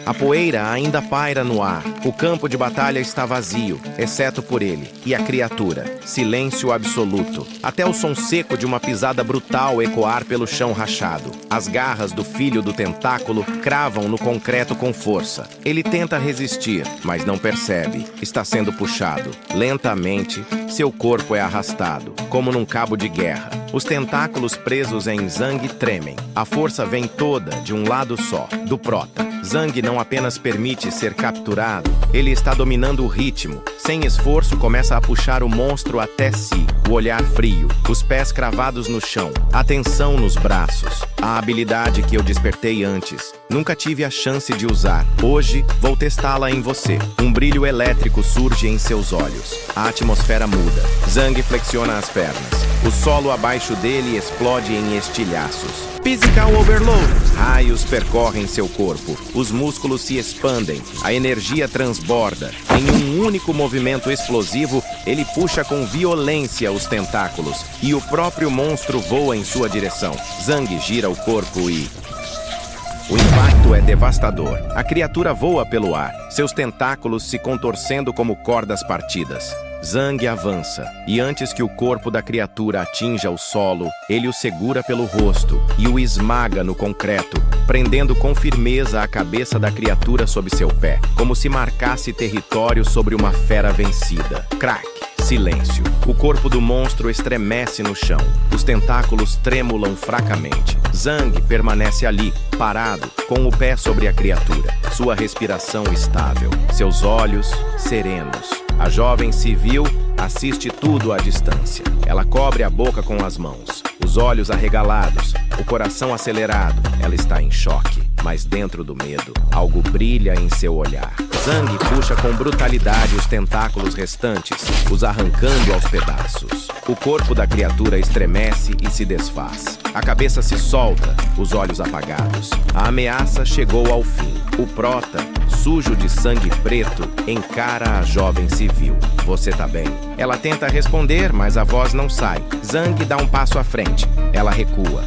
A poeira ainda paira no ar. O campo de batalha está vazio, exceto por ele e a criatura. Silêncio absoluto. Até o som seco de uma pisada brutal ecoar pelo chão rachado. As garras do filho do tentáculo cravam no concreto com força. Ele tenta resistir, mas não percebe. Está sendo puxado. Lentamente, seu corpo é arrastado, como num cabo de guerra. Os tentáculos presos em Zhang tremem. A força vem toda de um lado só, do Prota. Zhang não apenas permite ser capturado, ele está dominando o ritmo. Sem esforço, começa a puxar o monstro até si. O olhar frio, os pés cravados no chão, a tensão nos braços. A habilidade que eu despertei antes. Nunca tive a chance de usar. Hoje, vou testá-la em você. Um brilho elétrico surge em seus olhos. A atmosfera muda. Zhang flexiona as pernas. O solo abaixo dele explode em estilhaços. Physical Overload. Raios percorrem seu corpo. Os músculos se expandem. A energia transborda. Em um único movimento explosivo, ele puxa com violência os tentáculos. E o próprio monstro voa em sua direção. Zhang gira o corpo e... O impacto é devastador. A criatura voa pelo ar. Seus tentáculos se contorcendo como cordas partidas. Zhang avança, e antes que o corpo da criatura atinja o solo, ele o segura pelo rosto e o esmaga no concreto, prendendo com firmeza a cabeça da criatura sob seu pé, como se marcasse território sobre uma fera vencida. Crack! Silêncio. O corpo do monstro estremece no chão. Os tentáculos tremulam fracamente. Zhang permanece ali, parado, com o pé sobre a criatura. Sua respiração estável. Seus olhos serenos. A jovem civil assiste tudo à distância. Ela cobre a boca com as mãos. Os olhos arregalados. O coração acelerado. Ela está em choque. Mas dentro do medo, algo brilha em seu olhar. Zhang puxa com brutalidade os tentáculos restantes, os arrancando aos pedaços. O corpo da criatura estremece e se desfaz. A cabeça se solta, os olhos apagados. A ameaça chegou ao fim. O Prota, sujo de sangue preto, encara a jovem civil. Você tá bem? Ela tenta responder, mas a voz não sai. Zhang dá um passo à frente. Ela recua.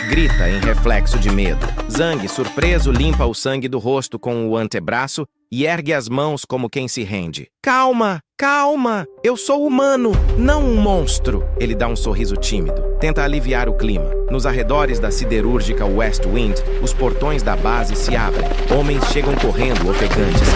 Grita em reflexo de medo. Zhang, surpreso, limpa o sangue do rosto com o antebraço e ergue as mãos como quem se rende. Calma, calma! Eu sou humano, não um monstro! Ele dá um sorriso tímido. Tenta aliviar o clima. Nos arredores da siderúrgica West Wind, os portões da base se abrem. Homens chegam correndo, ofegantes.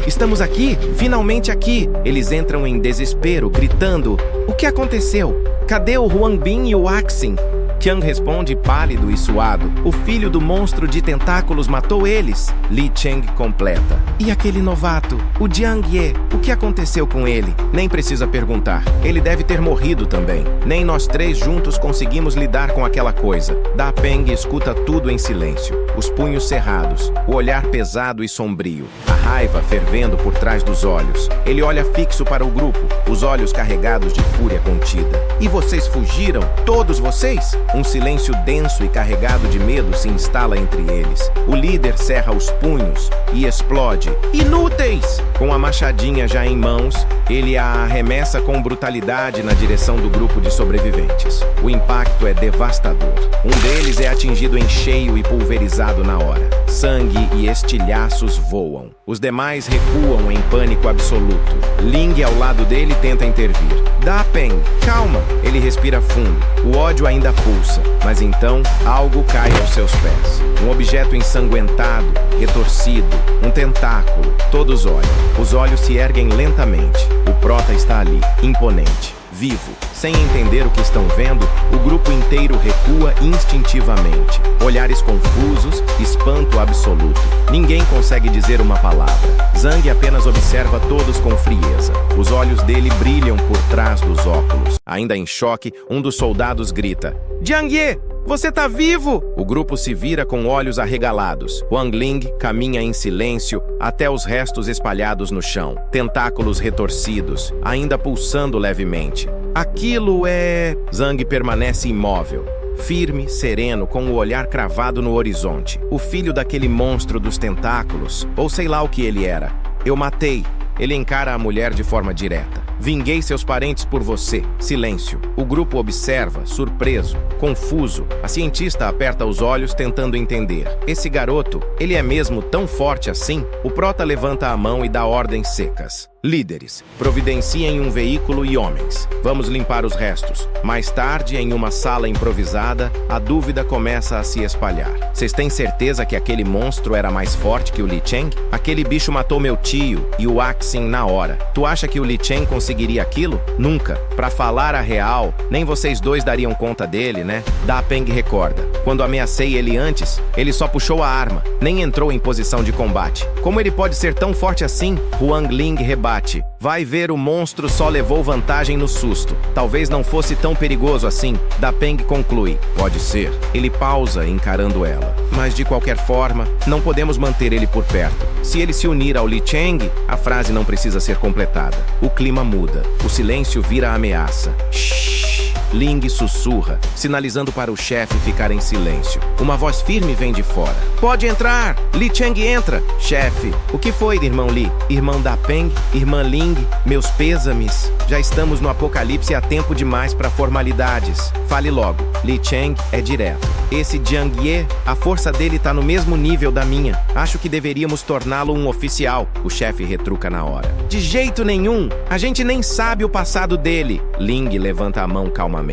Estamos aqui! Finalmente aqui! Eles entram em desespero, gritando. O que aconteceu? Cadê o Huang Bin e o Axin? Qiang responde pálido e suado. O filho do monstro de tentáculos matou eles. Li Cheng completa. E aquele novato, o Jiang Ye, o que aconteceu com ele? Nem precisa perguntar. Ele deve ter morrido também. Nem nós três juntos conseguimos lidar com aquela coisa. Da Peng escuta tudo em silêncio. Os punhos cerrados, o olhar pesado e sombrio. A raiva fervendo por trás dos olhos. Ele olha fixo para o grupo, os olhos carregados de fúria contida. E vocês fugiram? Todos vocês? Um silêncio denso e carregado de medo se instala entre eles. O líder cerra os punhos e explode. Inúteis! Com a machadinha já em mãos, ele a arremessa com brutalidade na direção do grupo de sobreviventes. O impacto é devastador. Um deles é atingido em cheio e pulverizado na hora. Sangue e estilhaços voam. Os demais recuam em pânico absoluto. Ling, ao lado dele, tenta intervir. Da Peng, calma! Ele respira fundo. O ódio ainda pulsa, mas então algo cai aos seus pés. Um objeto ensanguentado, retorcido, um tentáculo. Todos olham. Os olhos se erguem lentamente. O Prota está ali, imponente, vivo. Sem entender o que estão vendo, o grupo inteiro recua instintivamente. Olhares confusos, espanto absoluto. Ninguém consegue dizer uma palavra. Zhang apenas observa todos com frieza. Os olhos dele brilham por trás dos óculos. Ainda em choque, um dos soldados grita: Jiang Ye! Você tá vivo? O grupo se vira com olhos arregalados. Huang Ling caminha em silêncio até os restos espalhados no chão. Tentáculos retorcidos, ainda pulsando levemente. Aquilo é... Zhang permanece imóvel. Firme, sereno, com o olhar cravado no horizonte. O filho daquele monstro dos tentáculos, ou sei lá o que ele era. Eu matei. Ele encara a mulher de forma direta. Vinguei seus parentes por você. Silêncio. O grupo observa, surpreso, confuso. A cientista aperta os olhos tentando entender. Esse garoto, ele é mesmo tão forte assim? O prota levanta a mão e dá ordens secas. Líderes, providenciem um veículo e homens. Vamos limpar os restos. Mais tarde, em uma sala improvisada, a dúvida começa a se espalhar. Vocês têm certeza que aquele monstro era mais forte que o Li Cheng? Aquele bicho matou meu tio e o Axin na hora. Tu acha que o Li Cheng conseguiria aquilo? Nunca. Pra falar a real, nem vocês dois dariam conta dele, né? Da Peng recorda. Quando ameacei ele antes, ele só puxou a arma, nem entrou em posição de combate. Como ele pode ser tão forte assim? Huang Ling rebate. Vai ver, o monstro só levou vantagem no susto. Talvez não fosse tão perigoso assim. Da Peng conclui. Pode ser. Ele pausa, encarando ela. Mas de qualquer forma, não podemos manter ele por perto. Se ele se unir ao Li Cheng, a frase não precisa ser completada. O clima muda. O silêncio vira ameaça. Shhh. Ling sussurra, sinalizando para o chefe ficar em silêncio. Uma voz firme vem de fora. Pode entrar! Li Cheng entra! Chefe, o que foi, irmão Li? Irmão da Peng? Irmã Ling? Meus pêsames. Já estamos no apocalipse há tempo demais para formalidades. Fale logo. Li Cheng é direto. Esse Jiang Ye, a força dele tá no mesmo nível da minha. Acho que deveríamos torná-lo um oficial. O chefe retruca na hora. De jeito nenhum! A gente nem sabe o passado dele. Ling levanta a mão calmamente.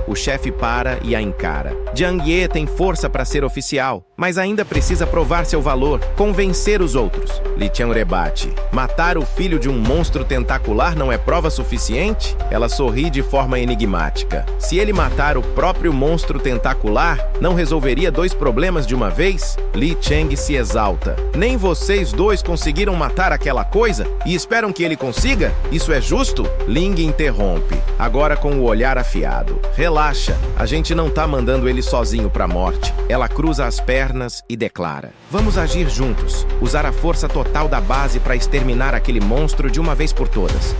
O chefe para e a encara. Jiang Ye tem força para ser oficial, mas ainda precisa provar seu valor, convencer os outros. Li Cheng rebate. Matar o filho de um monstro tentacular não é prova suficiente? Ela sorri de forma enigmática. Se ele matar o próprio monstro tentacular, não resolveria dois problemas de uma vez? Li Cheng se exalta. Nem vocês dois conseguiram matar aquela coisa e esperam que ele consiga? Isso é justo? Ling interrompe, agora com o olhar afiado. Relaxa, a gente não tá mandando ele sozinho pra morte. Ela cruza as pernas e declara. Vamos agir juntos, usar a força total da base para exterminar aquele monstro de uma vez por todas.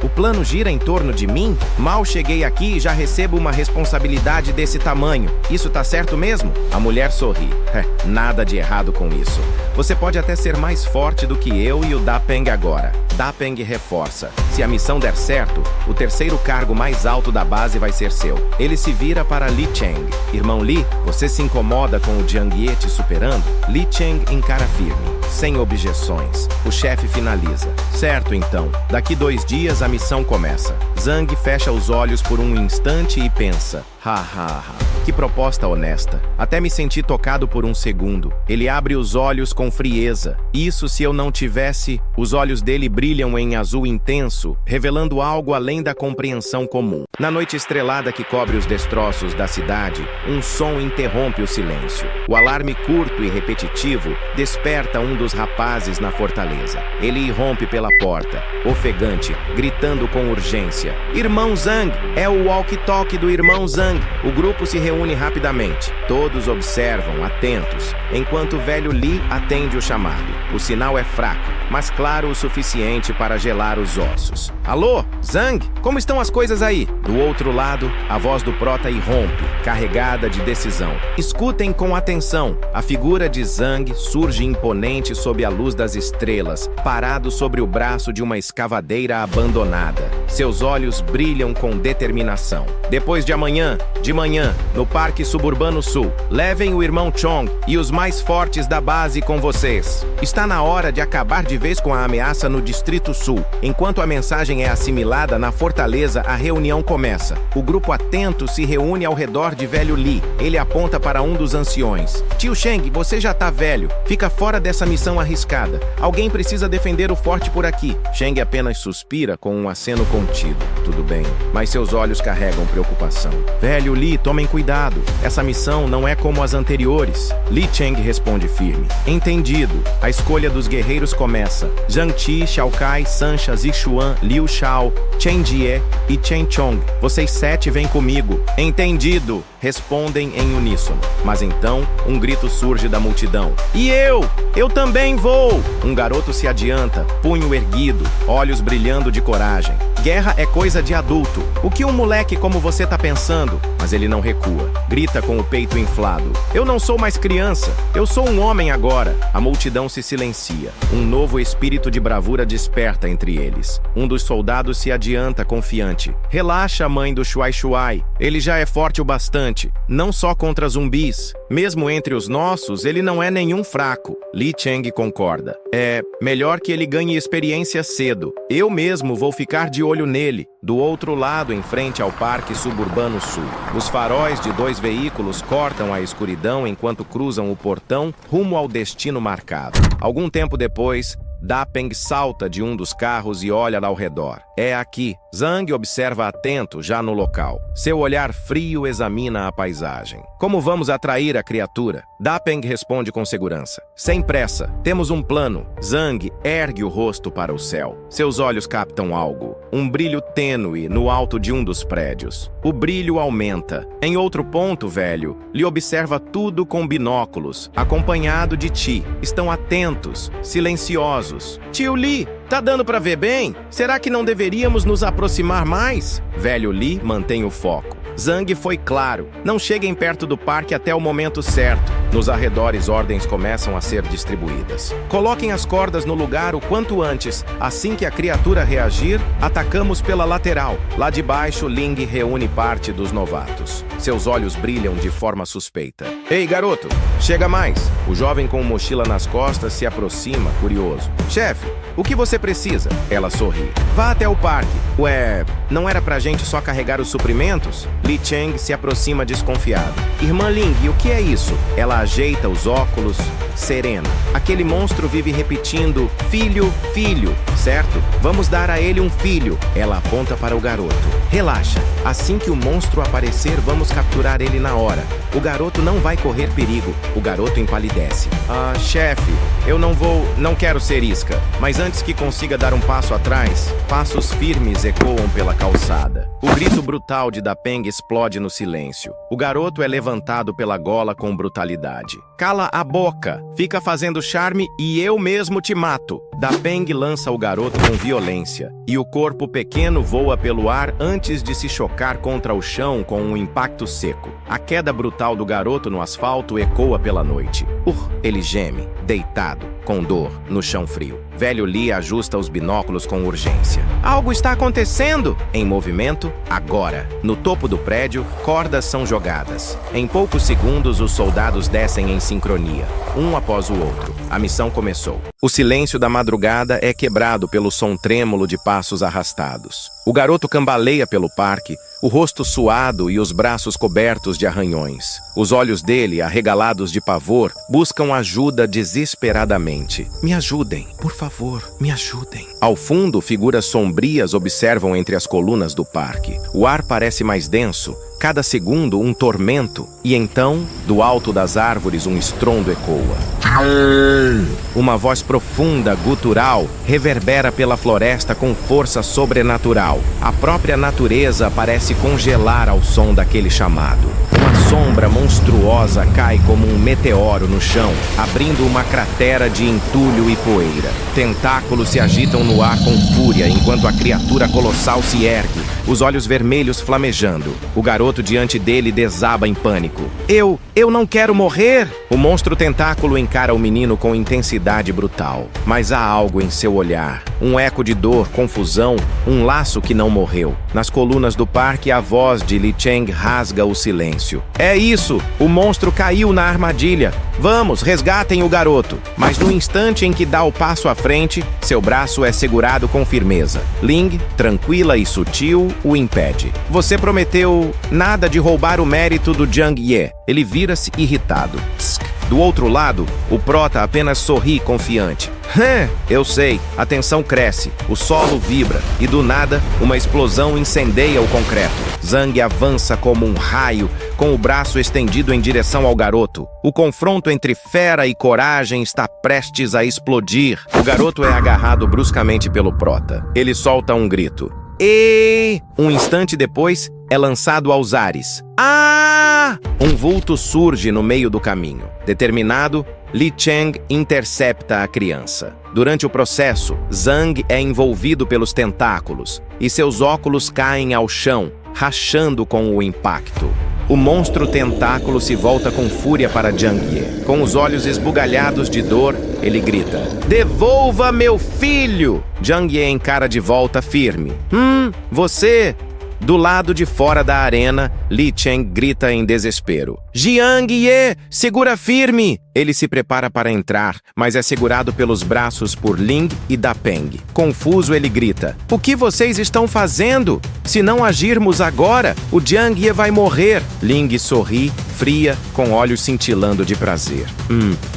O plano gira em torno de mim? Mal cheguei aqui e já recebo uma responsabilidade desse tamanho. Isso tá certo mesmo? A mulher sorri. Nada de errado com isso. Você pode até ser mais forte do que eu e o Da Peng agora. Da Peng reforça. Se a missão der certo, o terceiro cargo mais alto da base vai ser seu. Ele se vira para Li Cheng. Irmão Li, você se incomoda com o Jiang Ye te superando? Li Cheng encara firme, sem objeções. O chefe finaliza. Certo, então. Daqui 2 dias a missão começa. Zhang fecha os olhos por um instante e pensa. Que proposta honesta. Até me senti tocado por um segundo. Ele abre os olhos com frieza. Isso se eu não tivesse... Os olhos dele brilham em azul intenso, revelando algo além da compreensão comum. Na noite estrelada que cobre os destroços da cidade, um som interrompe o silêncio. O alarme curto e repetitivo desperta um dos rapazes na fortaleza. Ele irrompe pela porta, ofegante, gritando com urgência. Irmão Zhang! É o walkie-talkie do irmão Zhang! O grupo se reúne rapidamente. Todos observam, atentos, enquanto o velho Li atende o chamado. O sinal é fraco, mas claro o suficiente para gelar os ossos. Alô, Zhang? Como estão as coisas aí? Do outro lado, a voz do prota irrompe, carregada de decisão. Escutem com atenção. A figura de Zhang surge imponente sob a luz das estrelas, parado sobre o braço de uma escavadeira abandonada. Seus olhos brilham com determinação. Depois de manhã, no Parque Suburbano Sul, levem o irmão Chong e os mais fortes da base com vocês. Está na hora de acabar de vez com a ameaça no Distrito Sul. Enquanto a mensagem é assimilada na fortaleza, a reunião começa. O grupo atento se reúne ao redor de velho Li. Ele aponta para um dos anciões. Tio Sheng, você já tá velho. Fica fora dessa missão arriscada. Alguém precisa defender o forte por aqui. Sheng apenas suspira com um aceno contido. Tudo bem, mas seus olhos carregam preocupação. Velho Li, tomem cuidado. Essa missão não é como as anteriores. Li Cheng responde firme. Entendido. A escolha dos guerreiros começa. Zhang Ti, Xiao Kai, Sancha, Zixuan, Liu Shao, Chen Jie e Chen Chong. Vocês 7 vêm comigo. Entendido. respondem em uníssono. Mas então, um grito surge da multidão. E eu! Eu também vou! Um garoto se adianta, punho erguido, olhos brilhando de coragem. Guerra é coisa de adulto. O que um moleque como você tá pensando? Mas ele não recua. Grita com o peito inflado. Eu não sou mais criança. Eu sou um homem agora. A multidão se silencia. Um novo espírito de bravura desperta entre eles. Um dos soldados se adianta confiante. Relaxa, mãe do Shuai Shuai. Ele já é forte o bastante. Não só contra zumbis. Mesmo entre os nossos, ele não é nenhum fraco. Li Cheng concorda. É melhor que ele ganhe experiência cedo. Eu mesmo vou ficar de olho nele. Do outro lado, em frente ao Parque Suburbano Sul. Os faróis de 2 veículos cortam a escuridão enquanto cruzam o portão rumo ao destino marcado. Algum tempo depois, Da Peng salta de um dos carros e olha ao redor. É aqui. Zhang observa atento já no local. Seu olhar frio examina a paisagem. Como vamos atrair a criatura? Da Peng responde com segurança. Sem pressa. Temos um plano. Zhang ergue o rosto para o céu. Seus olhos captam algo. Um brilho tênue no alto de um dos prédios. O brilho aumenta. Em outro ponto, velho, Li observa tudo com binóculos, acompanhado de Ti. Estão atentos, silenciosos. Tio Li, tá dando pra ver bem? Será que não deveríamos nos aproximar mais? Velho Li mantém o foco. Zhang foi claro. Não cheguem perto do parque até o momento certo. Nos arredores, ordens começam a ser distribuídas. Coloquem as cordas no lugar o quanto antes. Assim que a criatura reagir, atacamos pela lateral. Lá de baixo, Ling reúne parte dos novatos. Seus olhos brilham de forma suspeita. Ei, garoto, chega mais. O jovem com mochila nas costas se aproxima, curioso. Chefe, o que você precisa? Ela sorri. Vá até o parque. Ué, não era pra gente só carregar os suprimentos? Li Cheng se aproxima desconfiado. Irmã Ling, o que é isso? Ela ajeita os óculos, serena. Aquele monstro vive repetindo, filho, filho, certo? Vamos dar a ele um filho. Ela aponta para o garoto. Relaxa, assim que o monstro aparecer, vamos capturar ele na hora. O garoto não vai correr perigo. O garoto empalidece. Chefe, eu não quero ser isca. Mas antes que consiga dar um passo atrás, passos firmes ecoam pela calçada. O grito brutal de Da Peng explode no silêncio. O garoto é levantado pela gola com brutalidade. Cala a boca! Fica fazendo charme e eu mesmo te mato! Da Peng lança o garoto com violência, e o corpo pequeno voa pelo ar antes de se chocar contra o chão com um impacto seco. A queda brutal do garoto no asfalto ecoa pela noite. Ele geme, deitado, com dor, no chão frio. Velho Li ajusta os binóculos com urgência. Algo está acontecendo! Em movimento, agora. No topo do prédio, cordas são jogadas. Em poucos segundos, os soldados descem em sincronia, um após o outro. A missão começou. O silêncio da madrugada é quebrado pelo som trêmulo de passos arrastados. O garoto cambaleia pelo parque, o rosto suado e os braços cobertos de arranhões. Os olhos dele, arregalados de pavor, buscam ajuda desesperadamente. Me ajudem, por favor, me ajudem. Ao fundo, figuras sombrias observam entre as colunas do parque. O ar parece mais denso. Cada segundo, um tormento. E então, do alto das árvores, um estrondo ecoa. Uma voz profunda, gutural, reverbera pela floresta com força sobrenatural. A própria natureza parece congelar ao som daquele chamado. Uma sombra monstruosa cai como um meteoro no chão, abrindo uma cratera de entulho e poeira. Tentáculos se agitam no ar com fúria enquanto a criatura colossal se ergue, os olhos vermelhos flamejando. O garoto diante dele desaba em pânico. Eu não quero morrer! O monstro tentáculo encara o menino com intensidade brutal. Mas há algo em seu olhar. Um eco de dor, confusão, um laço que não morreu. Nas colunas do parque, a voz de Li Cheng rasga o silêncio. É isso! O monstro caiu na armadilha. Vamos, resgatem o garoto. Mas no instante em que dá o passo à frente, seu braço é segurado com firmeza. Ling, tranquila e sutil, o impede. Você prometeu nada de roubar o mérito do Zhang Ye. Ele vira-se irritado. Tsk. Do outro lado, o prota apenas sorri confiante. Eu sei, a tensão cresce, o solo vibra e do nada, uma explosão incendeia o concreto. Zhang avança como um raio, com o braço estendido em direção ao garoto. O confronto entre fera e coragem está prestes a explodir. O garoto é agarrado bruscamente pelo prota. Ele solta um grito. Um instante depois, é lançado aos ares. Ah! Um vulto surge no meio do caminho. Determinado, Li Cheng intercepta a criança. Durante o processo, Zhang é envolvido pelos tentáculos e seus óculos caem ao chão, rachando com o impacto. O monstro tentáculo se volta com fúria para Jiang Ye. Com os olhos esbugalhados de dor, ele grita: "Devolva meu filho!" Jiang Ye encara de volta firme. Você... Do lado de fora da arena, Li Cheng grita em desespero: "Jiang Ye, segura firme!" Ele se prepara para entrar, mas é segurado pelos braços por Ling e Da Peng. Confuso, ele grita: "O que vocês estão fazendo? Se não agirmos agora, o Jiang Ye vai morrer." Ling sorri, fria, com olhos cintilando de prazer.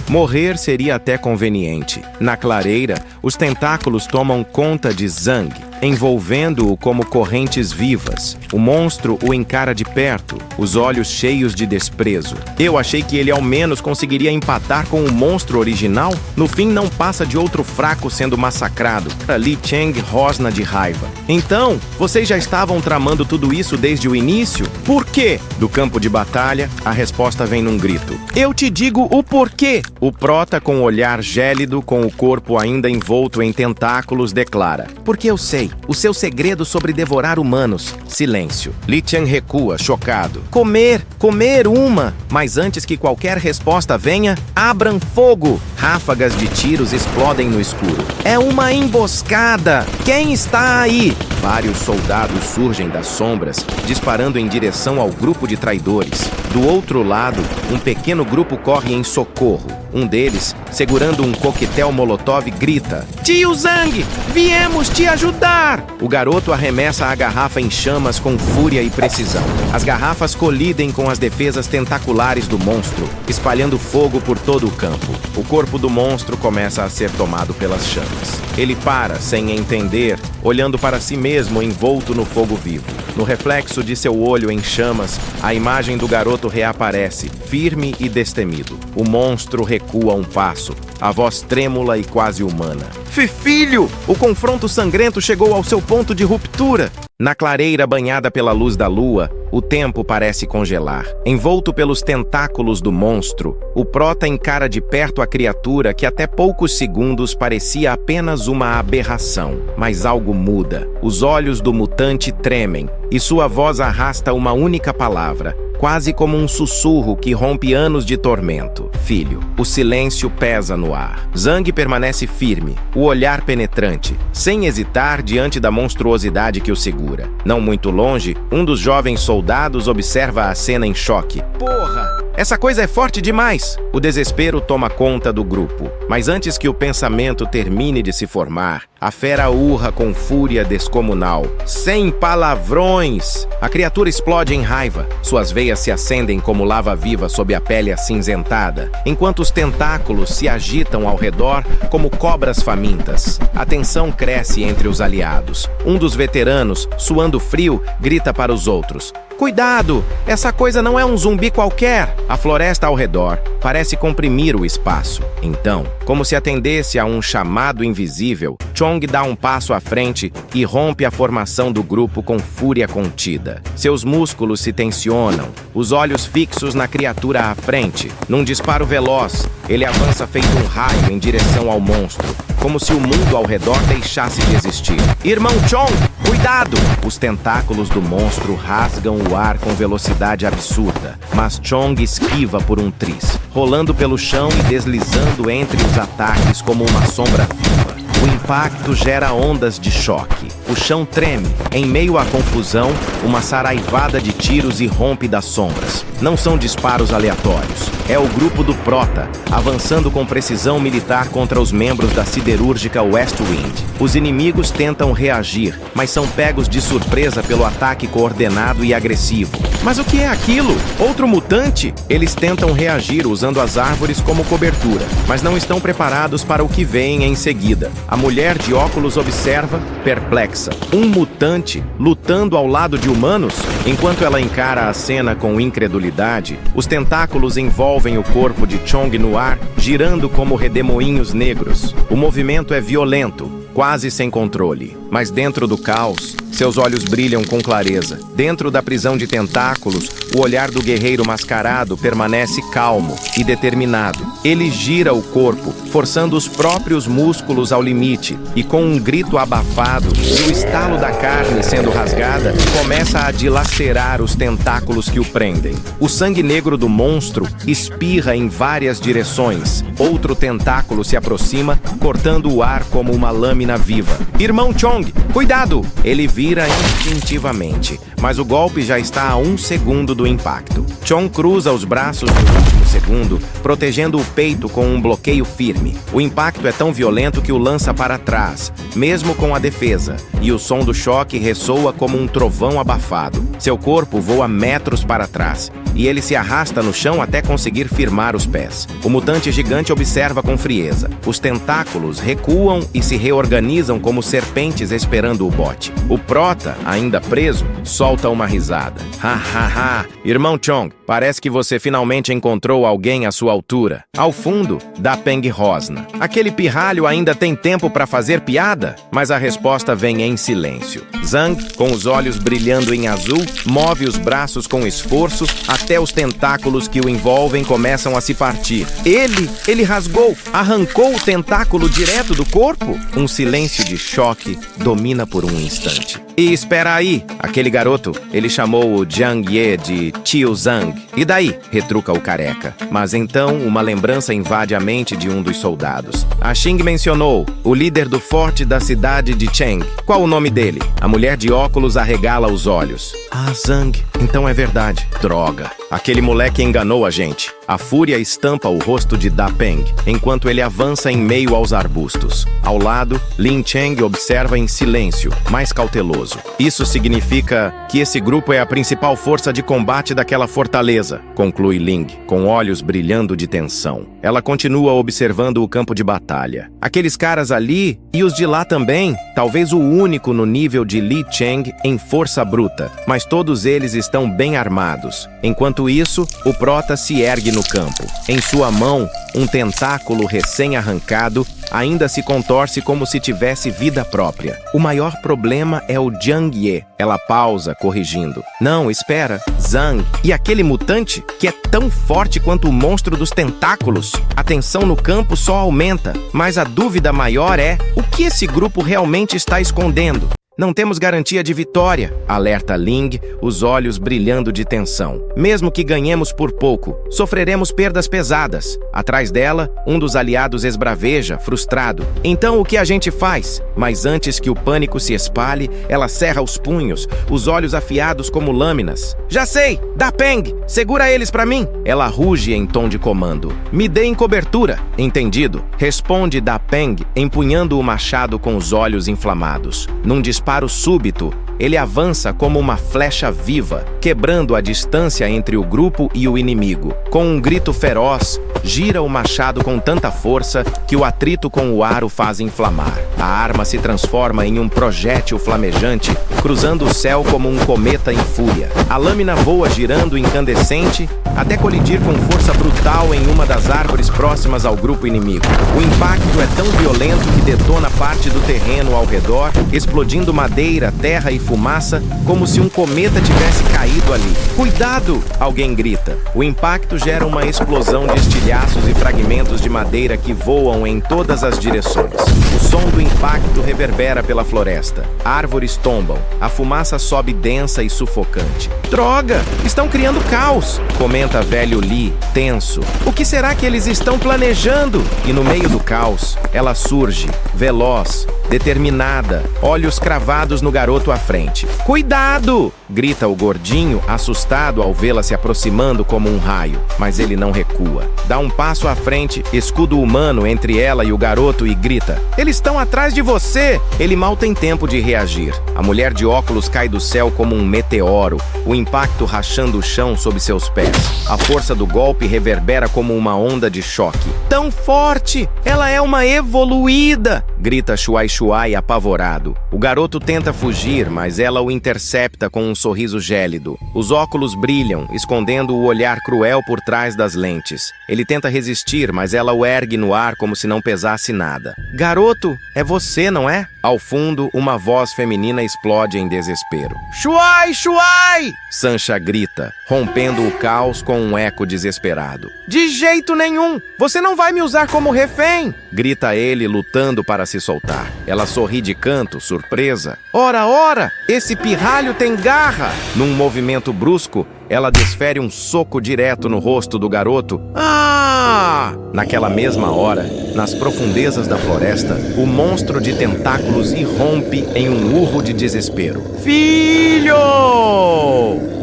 Morrer seria até conveniente. Na clareira, os tentáculos tomam conta de Zhang, envolvendo-o como correntes vivas. O monstro o encara de perto, os olhos cheios de desprezo. Eu achei que ele ao menos conseguiria empatar com o monstro original. No fim, não passa de outro fraco sendo massacrado. Li Cheng rosna de raiva. Então, vocês já estavam tramando tudo isso desde o início? Por quê? Do campo de batalha, a resposta vem num grito: "Eu te digo o porquê!" O prota, com o olhar gélido, com o corpo ainda envolto em tentáculos, declara: "Porque eu sei. O seu segredo sobre devorar humanos." Silêncio. Li Cheng recua, chocado. Comer uma! Mas antes que qualquer resposta venha, abram fogo! Ráfagas de tiros explodem no escuro. É uma emboscada! Quem está aí? Vários soldados surgem das sombras, disparando em direção ao grupo de traidores. Do outro lado, um pequeno grupo corre em socorro. Um deles, segurando um coquetel molotov, grita: "Tio Zhang, viemos te ajudar!" O garoto arremessa a garrafa em chamas com fúria e precisão. As garrafas colidem com as defesas tentaculares do monstro, espalhando fogo por todo o campo. O corpo do monstro começa a ser tomado pelas chamas. Ele para, sem entender, olhando para si mesmo envolto no fogo vivo. No reflexo de seu olho em chamas, a imagem do garoto reaparece, firme e destemido. O monstro recua um passo, a voz trêmula e quase humana: "Filho!" O confronto sangrento chegou ao seu ponto de ruptura. Na clareira banhada pela luz da lua, o tempo parece congelar. Envolto pelos tentáculos do monstro, o prota encara de perto a criatura que até poucos segundos parecia apenas uma aberração. Mas algo muda. Os olhos do mutante tremem e sua voz arrasta uma única palavra, quase como um sussurro que rompe anos de tormento: "Filho." O silêncio pesa no ar. Zhang permanece firme, o olhar penetrante, sem hesitar diante da monstruosidade que o segura. Não muito longe, um dos jovens soldados observa a cena em choque. "Porra! Essa coisa é forte demais!" O desespero toma conta do grupo. Mas antes que o pensamento termine de se formar, a fera urra com fúria descomunal: "Sem palavrões!" A criatura explode em raiva. Suas veias se acendem como lava viva sob a pele acinzentada, enquanto os tentáculos se agitam ao redor como cobras famintas. A tensão cresce entre os aliados. Um dos veteranos, suando frio, grita para os outros: "Cuidado! Essa coisa não é um zumbi qualquer!" A floresta ao redor parece comprimir o espaço. Então, como se atendesse a um chamado invisível, Chong dá um passo à frente e rompe a formação do grupo com fúria contida. Seus músculos se tensionam, os olhos fixos na criatura à frente. Num disparo veloz, ele avança feito um raio em direção ao monstro, como se o mundo ao redor deixasse de existir. "Irmão Chong, cuidado!" Os tentáculos do monstro rasgam o ar com velocidade absurda, mas Chong esquiva por um triz, rolando pelo chão e deslizando entre os ataques como uma sombra viva. O impacto gera ondas de choque. O chão treme. Em meio à confusão, uma saraivada de tiros irrompe das sombras. Não são disparos aleatórios. É o grupo do Prota, avançando com precisão militar contra os membros da siderúrgica Westwind. Os inimigos tentam reagir, mas são pegos de surpresa pelo ataque coordenado e agressivo. Mas o que é aquilo? Outro mutante? Eles tentam reagir usando as árvores como cobertura, mas não estão preparados para o que vem em seguida. A mulher de óculos observa, perplexa. Um mutante lutando ao lado de humanos? Enquanto ela encara a cena com incredulidade, os tentáculos envolvem o corpo de Chong no ar, girando como redemoinhos negros. O movimento é violento, quase sem controle. Mas dentro do caos, seus olhos brilham com clareza. Dentro da prisão de tentáculos, o olhar do guerreiro mascarado permanece calmo e determinado. Ele gira o corpo, forçando os próprios músculos ao limite, e com um grito abafado e o estalo da carne sendo rasgada, começa a dilacerar os tentáculos que o prendem. O sangue negro do monstro espirra em várias direções. Outro tentáculo se aproxima, cortando o ar como uma lâmina viva. Irmão Chong, cuidado! Ele vira instintivamente, mas o golpe já está a 1 segundo do impacto. Chong cruza os braços no último segundo, protegendo o peito com um bloqueio firme. O impacto é tão violento que o lança para trás, mesmo com a defesa, e o som do choque ressoa como um trovão abafado. Seu corpo voa metros para trás, e ele se arrasta no chão até conseguir firmar os pés. O mutante gigante observa com frieza. Os tentáculos recuam e se reorganizam como serpentes esperando o bote. O prota, ainda preso, solta uma risada. Ha ha ha! Irmão Chong, parece que você finalmente encontrou alguém à sua altura. Ao fundo, Da Peng rosna. Aquele pirralho ainda tem tempo para fazer piada? Mas a resposta vem em silêncio. Zhang, com os olhos brilhando em azul, move os braços com esforço até os tentáculos que o envolvem começam a se partir. Ele rasgou, arrancou o tentáculo direto do corpo? Um silêncio de choque domina por um instante. E espera aí, aquele garoto, ele chamou o Jiang Ye de Tio Zhang. E daí? Retruca o careca. Mas então uma lembrança invade a mente de um dos soldados. A Xing mencionou o líder do forte da cidade de Cheng. Qual o nome dele? A mulher de óculos arregala os olhos. Ah, Zhang, então é verdade. Droga. Aquele moleque enganou a gente. A fúria estampa o rosto de Da Peng, enquanto ele avança em meio aos arbustos. Ao lado, Lin Cheng observa em silêncio, mais cauteloso. Isso significa que esse grupo é a principal força de combate daquela fortaleza, conclui Ling, com olhos brilhando de tensão. Ela continua observando o campo de batalha. Aqueles caras ali, e os de lá também, talvez o único no nível de Li Cheng em força bruta, mas todos eles estão bem armados. Enquanto isso, o prota se ergue no campo. Em sua mão, um tentáculo recém-arrancado ainda se contorce como se tivesse vida própria. O maior problema é o Jiang Ye. Ela pausa, corrigindo. Não, espera. Zhang. E aquele mutante que é tão forte quanto o monstro dos tentáculos? A tensão no campo só aumenta, mas a dúvida maior é o que esse grupo realmente está escondendo. Não temos garantia de vitória, alerta Ling, os olhos brilhando de tensão. Mesmo que ganhemos por pouco, sofreremos perdas pesadas. Atrás dela, um dos aliados esbraveja, frustrado. Então o que a gente faz? Mas antes que o pânico se espalhe, ela cerra os punhos, os olhos afiados como lâminas. Já sei! Da Peng! Segura eles pra mim! Ela ruge em tom de comando. Me deem cobertura! Entendido, responde Da Peng, empunhando o machado com os olhos inflamados. Num disparo súbito, ele avança como uma flecha viva, quebrando a distância entre o grupo e o inimigo. Com um grito feroz, gira o machado com tanta força que o atrito com o ar o faz inflamar. A arma se transforma em um projétil flamejante, cruzando o céu como um cometa em fúria. A lâmina voa girando incandescente até colidir com força brutal em uma das árvores próximas ao grupo inimigo. O impacto é tão violento que detona parte do terreno ao redor, explodindo madeira, terra e fumaça, como se um cometa tivesse caído ali. Cuidado! Alguém grita. O impacto gera uma explosão de estilhaços e fragmentos de madeira que voam em todas as direções. O som do impacto reverbera pela floresta. Árvores tombam. A fumaça sobe densa e sufocante. Droga! Estão criando caos! Comenta velho Li, tenso. O que será que eles estão planejando? E no meio do caos, ela surge, veloz, determinada, olhos cravados no garoto à frente. Cuidado! Grita o gordinho, assustado ao vê-la se aproximando como um raio. Mas ele não recua. Dá um passo à frente, escudo humano entre ela e o garoto e grita. Eles estão atrás de você! Ele mal tem tempo de reagir. A mulher de óculos cai do céu como um meteoro, o impacto rachando o chão sob seus pés. A força do golpe reverbera como uma onda de choque. Tão forte! Ela é uma evoluída! grita Shuai Shuai apavorado. O garoto tenta fugir, mas ela o intercepta com um sorriso gélido. Os óculos brilham, escondendo o olhar cruel por trás das lentes. Ele tenta resistir, mas ela o ergue no ar como se não pesasse nada. Garoto, é você, não é? Ao fundo, uma voz feminina explode em desespero. Shuai Shuai! Sancha grita, rompendo o caos com um eco desesperado. De jeito nenhum! Você não vai me usar como refém! Grita ele, lutando para se soltar. Ela sorri de canto, surpresa. Ora, ora! Esse pirralho tem garra! Num movimento brusco, ela desfere um soco direto no rosto do garoto. Ah! Naquela mesma hora, nas profundezas da floresta, o monstro de tentáculos irrompe em um urro de desespero. Filho!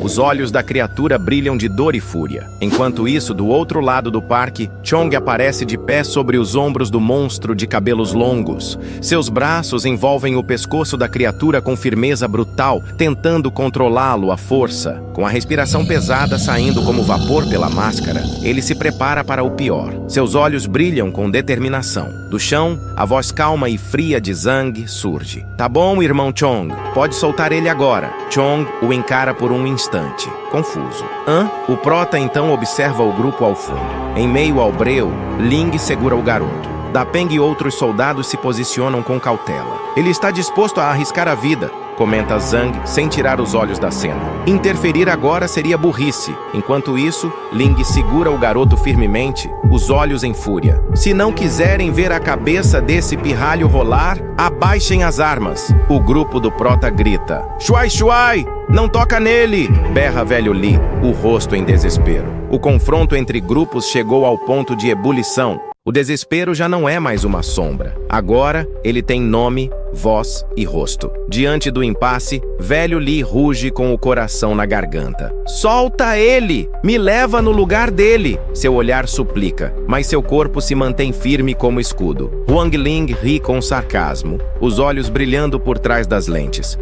Os olhos da criatura brilham de dor e fúria. Enquanto isso, do outro lado do parque, Chong aparece de pé sobre os ombros do monstro de cabelos longos. Seus braços envolvem o pescoço da criatura com firmeza brutal, tentando controlá-lo à força. Com a respiração pesada saindo como vapor pela máscara, ele se prepara para o pior. Seus olhos brilham com determinação. Do chão, a voz calma e fria de Zhang surge. Tá bom, irmão Chong, pode soltar ele agora. Chong o encara por um instante, confuso. O prota então observa o grupo ao fundo. Em meio ao breu, Ling segura o garoto. Da Peng e outros soldados se posicionam com cautela. Ele está disposto a arriscar a vida, comenta Zhang, sem tirar os olhos da cena. Interferir agora seria burrice. Enquanto isso, Ling segura o garoto firmemente, os olhos em fúria. Se não quiserem ver a cabeça desse pirralho rolar, abaixem as armas. O grupo do prota grita. Shuai Shuai! Não toca nele! Berra velho Li, o rosto em desespero. O confronto entre grupos chegou ao ponto de ebulição. O desespero já não é mais uma sombra. Agora, ele tem nome, voz e rosto. Diante do impasse, velho Li ruge com o coração na garganta. Solta ele! Me leva no lugar dele! Seu olhar suplica, mas seu corpo se mantém firme como escudo. Huang Ling ri com sarcasmo, os olhos brilhando por trás das lentes.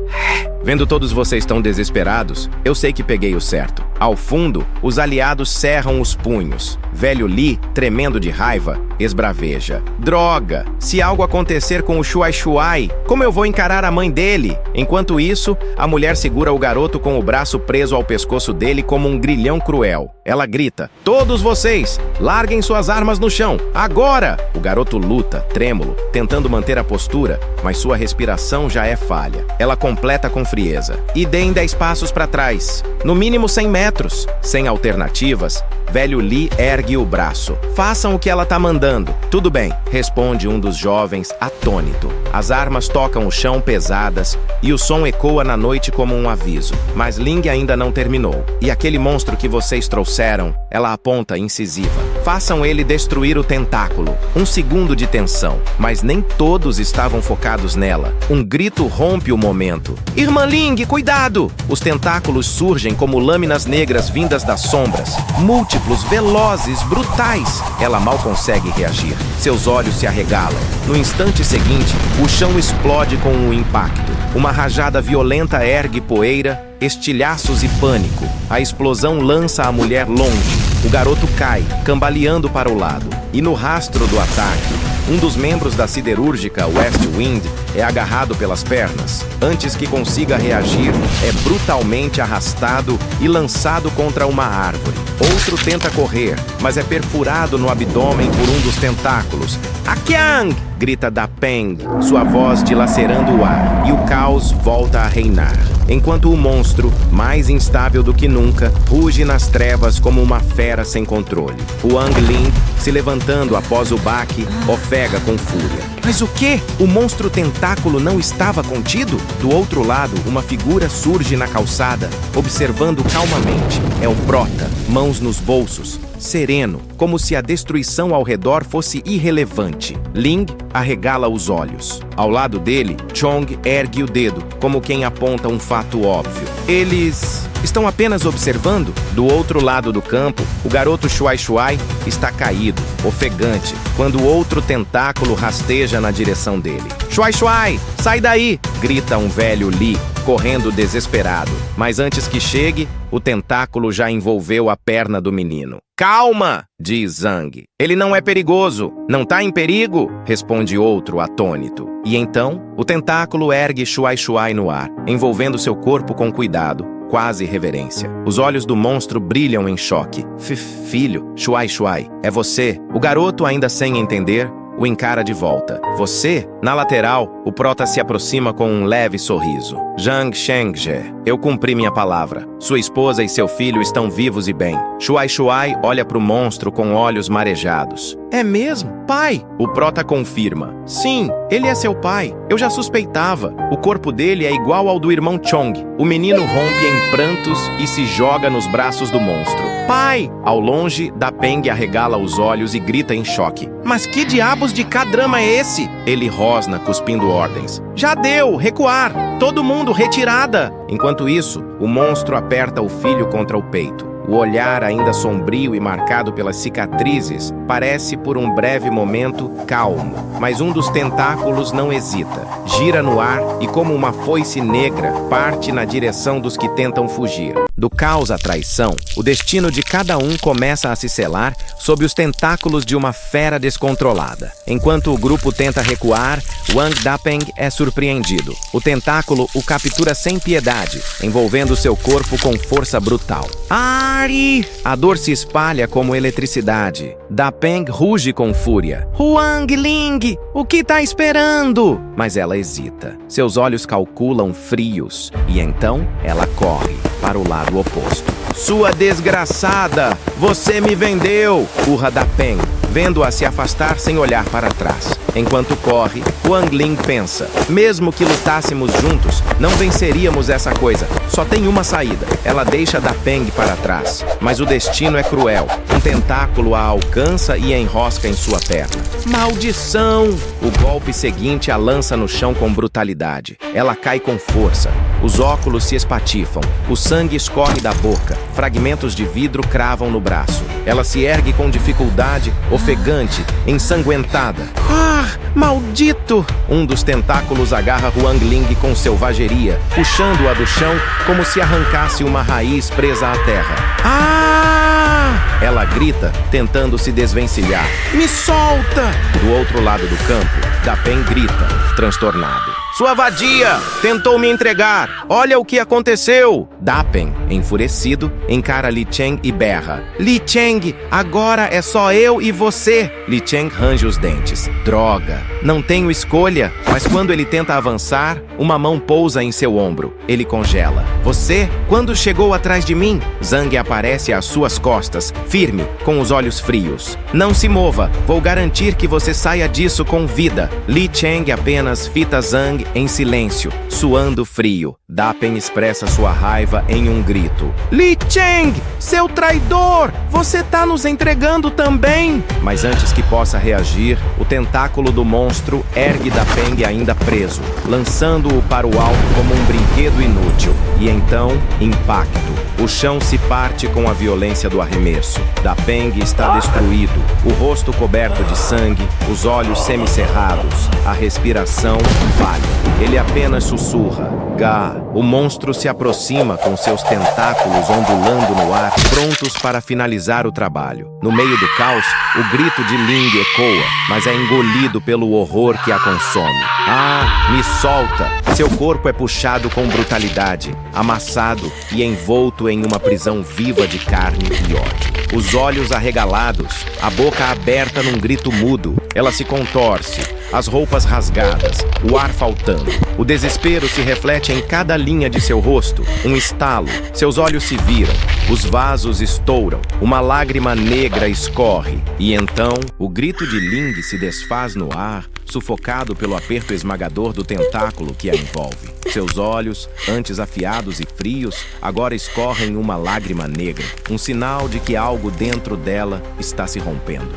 Vendo todos vocês tão desesperados, eu sei que peguei o certo. Ao fundo, os aliados cerram os punhos. Velho Li, tremendo de raiva, esbraveja. Droga! Se algo acontecer com o Shuai Shuai, como eu vou encarar a mãe dele? Enquanto isso, a mulher segura o garoto com o braço preso ao pescoço dele como um grilhão cruel. Ela grita, todos vocês, larguem suas armas no chão, agora! O garoto luta, trêmulo, tentando manter a postura, mas sua respiração já é falha. Ela completa com frieza. E deem 10 passos para trás, no mínimo 100 metros. Sem alternativas, velho Li ergue o braço. Façam o que ela tá mandando. Tudo bem, responde um dos jovens, atônito. As armas tocam o chão pesadas e o som ecoa na noite como um aviso. Mas Ling ainda não terminou. E aquele monstro que vocês trouxeram, ela aponta incisiva. Façam ele destruir o tentáculo. Um segundo de tensão, mas nem todos estavam focados nela. Um grito rompe o momento. Irmã Ling, cuidado! Os tentáculos surgem como lâminas negras vindas das sombras. Múltiplos, velozes, brutais. Ela mal consegue reagir. Seus olhos se arregalam. No instante seguinte, o chão explode com um impacto. Uma rajada violenta ergue poeira, estilhaços e pânico. A explosão lança a mulher longe. O garoto cai, cambaleando para o lado. E no rastro do ataque, um dos membros da siderúrgica West Wind é agarrado pelas pernas. Antes que consiga reagir, é brutalmente arrastado e lançado contra uma árvore. Outro tenta correr, mas é perfurado no abdômen por um dos tentáculos. Akyang! Grita Da Peng, sua voz dilacerando o ar, e o caos volta a reinar. Enquanto o monstro, mais instável do que nunca, ruge nas trevas como uma fera sem controle. Huang Ling, se levantando após o baque, ofega com fúria. Mas o quê? O monstro tentáculo não estava contido? Do outro lado, uma figura surge na calçada, observando calmamente. É um prota, mãos nos bolsos, sereno, como se a destruição ao redor fosse irrelevante. Ling arregala os olhos. Ao lado dele, Chong ergue o dedo, como quem aponta um fato óbvio. Eles estão apenas observando? Do outro lado do campo, o garoto Shuai Shuai está caído, ofegante, quando outro tentáculo rasteja na direção dele. Shuai Shuai, sai daí! Grita um velho Li, correndo desesperado. Mas antes que chegue, o tentáculo já envolveu a perna do menino. Calma, diz Zhang. Ele não é perigoso. Não tá em perigo, responde outro atônito. E então, o tentáculo ergue Shuai Shuai no ar, envolvendo seu corpo com cuidado, quase reverência. Os olhos do monstro brilham em choque. Filho, Shuai Shuai, é você. O garoto, ainda sem entender, o encara de volta. Você? Na lateral, o prota se aproxima com um leve sorriso. Zhang Shengge, eu cumpri minha palavra. Sua esposa e seu filho estão vivos e bem. Shuai Shuai olha para o monstro com olhos marejados. É mesmo? Pai? O prota confirma. Sim, ele é seu pai. Eu já suspeitava. O corpo dele é igual ao do irmão Chong. O menino rompe em prantos e se joga nos braços do monstro. Pai! Ao longe, Da Peng arregala os olhos e grita em choque. Mas que diabos de K-drama é esse? Ele rosna, cuspindo ordens. Já deu! Recuar! Todo mundo, retirada! Enquanto isso, o monstro aperta o filho contra o peito. O olhar, ainda sombrio e marcado pelas cicatrizes, parece por um breve momento calmo, mas um dos tentáculos não hesita. Gira no ar e, como uma foice negra, parte na direção dos que tentam fugir. Do caos à traição, o destino de cada um começa a se selar sob os tentáculos de uma fera descontrolada. Enquanto o grupo tenta recuar, Wang Dapeng é surpreendido. O tentáculo o captura sem piedade, envolvendo seu corpo com força brutal. Ari! A dor se espalha como eletricidade. Dapeng ruge com fúria. Huang Ling! O que tá esperando? Mas ela hesita. Seus olhos calculam frios. E então, ela corre para o lado oposto. Sua desgraçada! Você me vendeu! Urra Dapeng, vendo-a se afastar sem olhar para trás. Enquanto corre, Huang Ling pensa. Mesmo que lutássemos juntos, não venceríamos essa coisa. Só tem uma saída. Ela deixa Dapeng para trás. Mas o destino é cruel. Um tentáculo a alcança e enrosca em sua perna. Maldição! O golpe seguinte a lança no chão com brutalidade. Ela cai com força. Os óculos se espatifam. O sangue escorre da boca. Fragmentos de vidro cravam no braço. Ela se ergue com dificuldade, ofegante, ensanguentada. Ah, maldito! Um dos tentáculos agarra Huang Ling com selvageria, puxando-a do chão como se arrancasse uma raiz presa à terra. Ah! Ela grita, tentando se desvencilhar. Me solta! Do outro lado do campo, Dapeng grita, transtornado. Sua vadia! Tentou me entregar! Olha o que aconteceu! Dapeng, enfurecido, encara Li Cheng e berra. Li Cheng, agora é só eu e você! Li Cheng range os dentes. Droga! Não tenho escolha! Mas quando ele tenta avançar, uma mão pousa em seu ombro. Ele congela. Você? Quando chegou atrás de mim? Zhang aparece às suas costas, firme, com os olhos frios. Não se mova! Vou garantir que você saia disso com vida. Li Cheng apenas fita Zhang em silêncio, suando frio. Dapeng expressa sua raiva em um grito. Li Cheng, seu traidor! Você tá nos entregando também! Mas antes que possa reagir, o tentáculo do monstro ergue Dapeng ainda preso, lançando-o para o alto como um brinquedo inútil. E então, impacto. O chão se parte com a violência do arremesso. Dapeng está destruído, o rosto coberto de sangue, os olhos semicerrados, a respiração falha. Ele apenas sussurra. Gá. O monstro se aproxima com seus tentáculos ondulando no ar, prontos para finalizar o trabalho. No meio do caos, o grito de Ling ecoa, mas é engolido pelo horror que a consome. Ah, me solta! Seu corpo é puxado com brutalidade, amassado e envolto em uma prisão viva de carne e ódio. Os olhos arregalados, a boca aberta num grito mudo. Ela se contorce, as roupas rasgadas, o ar faltando. O desespero se reflete em cada linha de seu rosto. Um estalo, seus olhos se viram, os vasos estouram, uma lágrima negra escorre. E então, o grito de Ling se desfaz no ar, sufocado pelo aperto esmagador do tentáculo que a envolve. Seus olhos, antes afiados e frios, agora escorrem uma lágrima negra, um sinal de que algo dentro dela está se rompendo.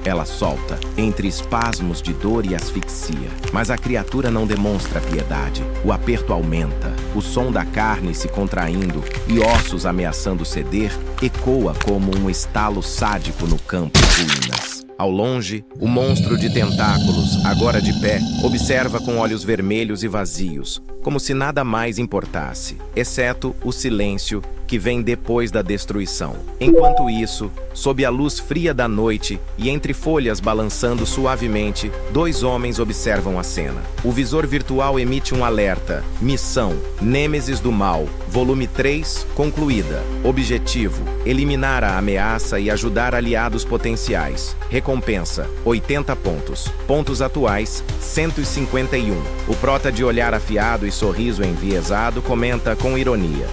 Ela solta, entre espasmos de dor e asfixia. Mas a criatura não demonstra piedade. O aperto aumenta, o som da carne se contraindo e ossos ameaçando ceder ecoa como um estalo sádico no campo de ruínas. Ao longe, o monstro de tentáculos, agora de pé, observa com olhos vermelhos e vazios, como se nada mais importasse, exceto o silêncio que que vem depois da destruição. Enquanto isso, sob a luz fria da noite e entre folhas balançando suavemente, dois homens observam a cena. O visor virtual emite um alerta. Missão: Nêmesis do Mal, volume 3, concluída. Objetivo: eliminar a ameaça e ajudar aliados potenciais. Recompensa: 80 pontos. Pontos atuais: 151. O prota de olhar afiado e sorriso enviesado comenta com ironia: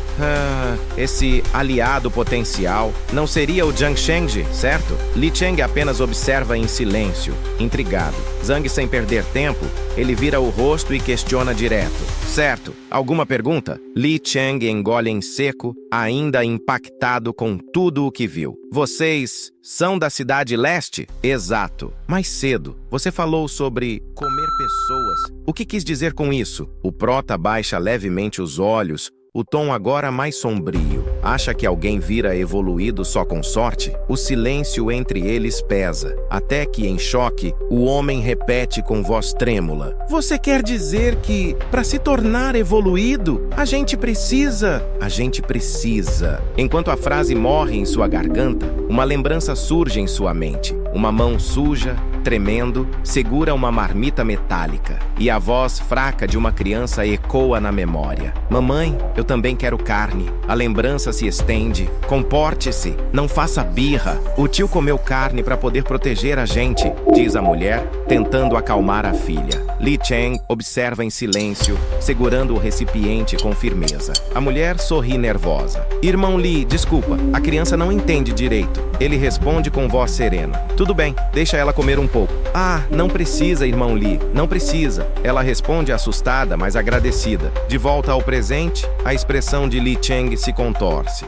esse aliado potencial não seria o Zhang Shengji, certo? Li Cheng apenas observa em silêncio, intrigado. Zhang, sem perder tempo, ele vira o rosto e questiona direto: certo, alguma pergunta? Li Cheng engole em seco, ainda impactado com tudo o que viu. Vocês são da Cidade Leste? Exato. Mais cedo, você falou sobre comer pessoas. O que quis dizer com isso? O prota baixa levemente os olhos, o tom agora mais sombrio. Acha que alguém vira evoluído só com sorte? O silêncio entre eles pesa, até que, em choque, o homem repete com voz trêmula: você quer dizer que, para se tornar evoluído, a gente precisa... Enquanto a frase morre em sua garganta, uma lembrança surge em sua mente. Uma mão suja, tremendo, segura uma marmita metálica, e a voz fraca de uma criança ecoa na memória: mamãe, eu também quero carne. A lembrança se estende. Comporte-se, não faça birra. O tio comeu carne para poder proteger a gente, diz a mulher, tentando acalmar a filha. Li Cheng observa em silêncio, segurando o recipiente com firmeza. A mulher sorri nervosa. Irmão Li, desculpa, a criança não entende direito. Ele responde com voz serena: tudo bem, deixa ela comer um pouco. Ah, não precisa, irmão Li, não precisa. Ela responde assustada, mas agradecida. De volta ao presente, a expressão de Li Cheng se contorce.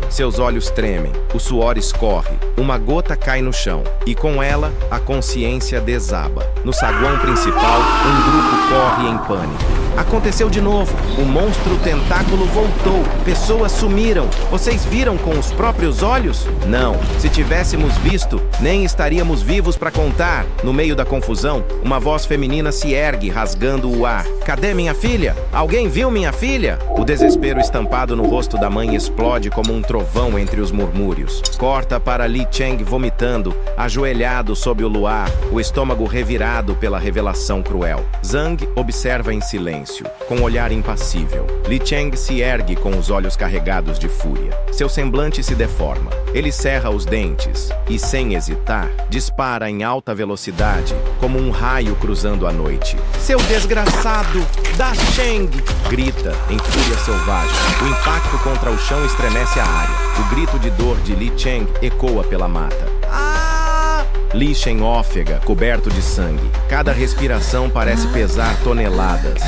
Seus olhos tremem, o suor escorre, uma gota cai no chão, e com ela, a consciência desaba. No saguão principal, um grupo corre em pânico. Aconteceu de novo. O monstro tentáculo voltou. Pessoas sumiram. Vocês viram com os próprios olhos? Não. Se tivéssemos visto, nem estaríamos vivos para contar. No meio da confusão, uma voz feminina se ergue, rasgando o ar. Cadê minha filha? Alguém viu minha filha? O desespero estampado no rosto da mãe explode como um trovão entre os murmúrios. Corta para Li Cheng vomitando, ajoelhado sob o luar, o estômago revirado pela revelação cruel. Zhang observa em silêncio, com um olhar impassível. Li Cheng se ergue com os olhos carregados de fúria. Seu semblante se deforma. Ele cerra os dentes e, sem hesitar, dispara em alta velocidade, como um raio cruzando a noite. Seu desgraçado! Da Sheng! Grita, em fúria selvagem. O impacto contra o chão estremece a área. O grito de dor de Li Cheng ecoa pela mata. Li Shen ófega, coberto de sangue. Cada respiração parece pesar toneladas.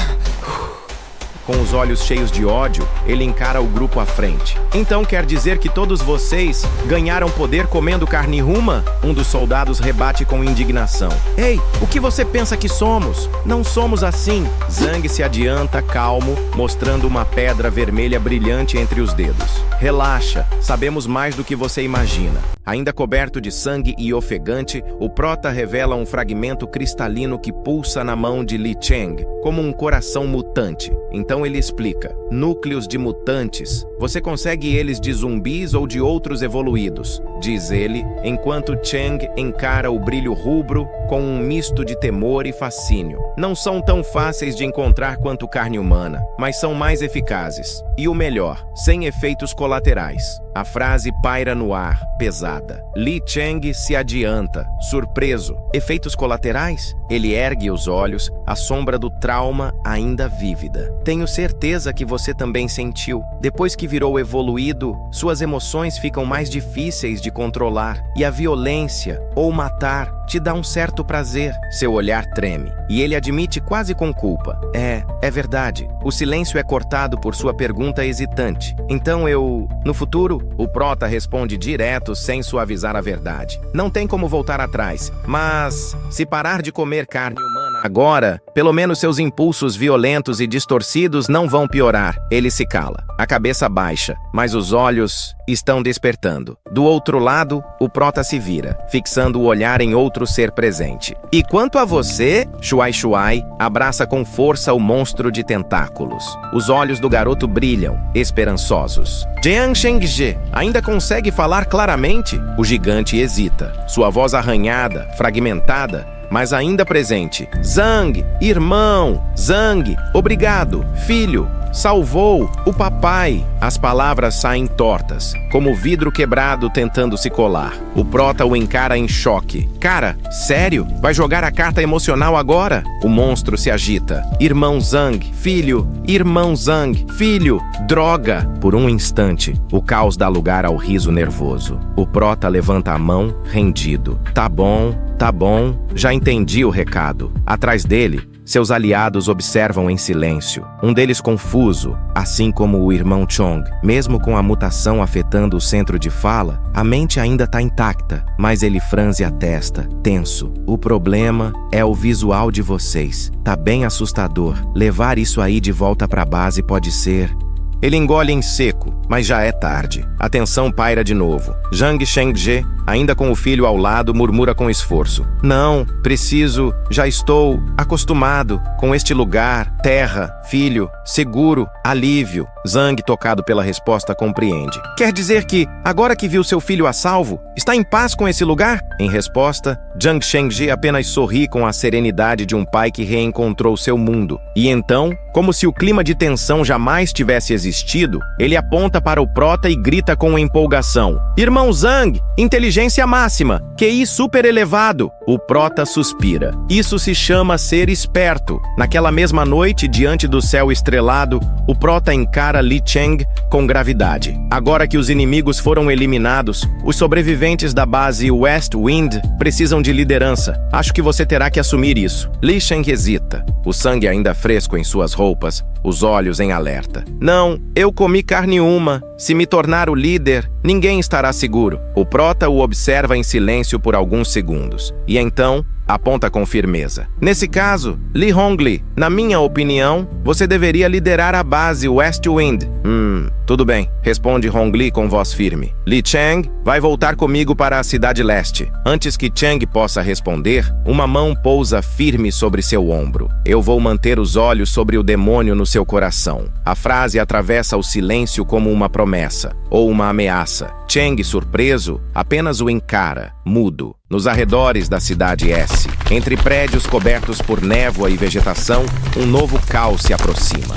Com os olhos cheios de ódio, ele encara o grupo à frente. Então quer dizer que todos vocês ganharam poder comendo carne huma? Um dos soldados rebate com indignação. Ei, o que você pensa que somos? Não somos assim. Zhang se adianta, calmo, mostrando uma pedra vermelha brilhante entre os dedos. Relaxa, sabemos mais do que você imagina. Ainda coberto de sangue e ofegante, o prota revela um fragmento cristalino que pulsa na mão de Li Cheng, como um coração mutante. Então ele explica: núcleos de mutantes. Você consegue eles de zumbis ou de outros evoluídos, diz ele, enquanto Cheng encara o brilho rubro com um misto de temor e fascínio. Não são tão fáceis de encontrar quanto carne humana, mas são mais eficazes. E o melhor, sem efeitos colaterais. A frase paira no ar, pesada. Li Cheng se adianta, surpreso. Efeitos colaterais? Ele ergue os olhos, a sombra do trauma ainda vívida. Tenho certeza que você também sentiu. Depois que virou evoluído, suas emoções ficam mais difíceis de controlar. E a violência, ou matar, te dá um certo prazer. Seu olhar treme, e ele admite quase com culpa. É verdade. O silêncio é cortado por sua pergunta hesitante. Então no futuro, o prota responde direto, sem suavizar a verdade. Não tem como voltar atrás, mas se parar de comer carne humana Agora, pelo menos seus impulsos violentos e distorcidos não vão piorar. Ele se cala, a cabeça baixa, mas os olhos estão despertando. Do outro lado, o prota se vira, fixando o olhar em outro ser presente. E quanto a você, Shuai Shuai abraça com força o monstro de tentáculos. Os olhos do garoto brilham, esperançosos. Jiang Shengji ainda consegue falar claramente? O gigante hesita, sua voz arranhada, fragmentada, mas ainda presente. Zhang, irmão, Zhang, obrigado, filho, salvou o papai. As palavras saem tortas, como vidro quebrado tentando se colar. O prota o encara em choque. Cara, sério? Vai jogar a carta emocional agora? O monstro se agita. Irmão Zhang, filho, irmão Zhang, filho, droga! Por um instante, o caos dá lugar ao riso nervoso. O prota levanta a mão, rendido. Tá bom, já entendi o recado. Atrás dele, seus aliados observam em silêncio. Um deles confuso, assim como o irmão Chong. Mesmo com a mutação afetando o centro de fala, a mente ainda está intacta, mas ele franze a testa, tenso. O problema é o visual de vocês. Tá bem assustador. Levar isso aí de volta pra base pode ser... Ele engole em seco, mas já é tarde. A tensão paira de novo. Jiang Shengji, ainda com o filho ao lado, murmura com esforço. Não, preciso, já estou acostumado com este lugar, terra, filho, seguro, alívio. Zhang, tocado pela resposta, compreende. Quer dizer que, agora que viu seu filho a salvo, está em paz com esse lugar? Em resposta, Jiang Shengji apenas sorri com a serenidade de um pai que reencontrou seu mundo. E então, como se o clima de tensão jamais tivesse existido, ele aponta para o prota e grita com empolgação. Irmão Zhang, inteligência máxima, QI super elevado. O prota suspira. Isso se chama ser esperto. Naquela mesma noite, diante do céu estrelado, o prota encara Li Cheng com gravidade. Agora que os inimigos foram eliminados, os sobreviventes da base West Wind precisam de liderança. Acho que você terá que assumir isso. Li Cheng hesita, o sangue ainda fresco em suas roupas, os olhos em alerta. Não, eu comi carne uma. Se me tornar o líder, ninguém estará seguro. O prota o observa em silêncio por alguns segundos. E então, aponta com firmeza. Nesse caso, Li Hongli, na minha opinião, você deveria liderar a base West Wind. Tudo bem, responde Hongli com voz firme. Li Cheng vai voltar comigo para a cidade leste. Antes que Cheng possa responder, uma mão pousa firme sobre seu ombro. Eu vou manter os olhos sobre o demônio no seu coração. A frase atravessa o silêncio como uma promessa, ou uma ameaça. Cheng, surpreso, apenas o encara, mudo. Nos arredores da cidade S, entre prédios cobertos por névoa e vegetação, um novo caos se aproxima.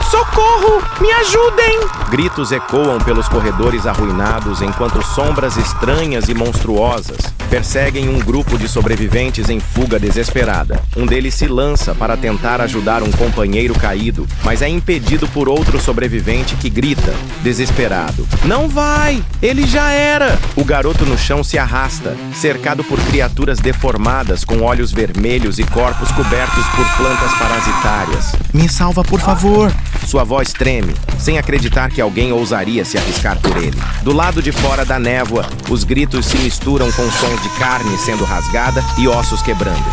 Socorro! Me ajudem! Gritos ecoam pelos corredores arruinados enquanto sombras estranhas e monstruosas perseguem um grupo de sobreviventes em fuga desesperada. Um deles se lança para tentar ajudar um companheiro caído, mas é impedido por outro sobrevivente que grita, desesperado. Não vai! Ele já era! O garoto no chão se arrasta, cercado por criaturas deformadas com olhos vermelhos e corpos cobertos por plantas parasitárias. Me salva, por favor! Sua voz treme, sem acreditar que alguém ousaria se arriscar por ele. Do lado de fora da névoa, os gritos se misturam com sons de carne sendo rasgada e ossos quebrando.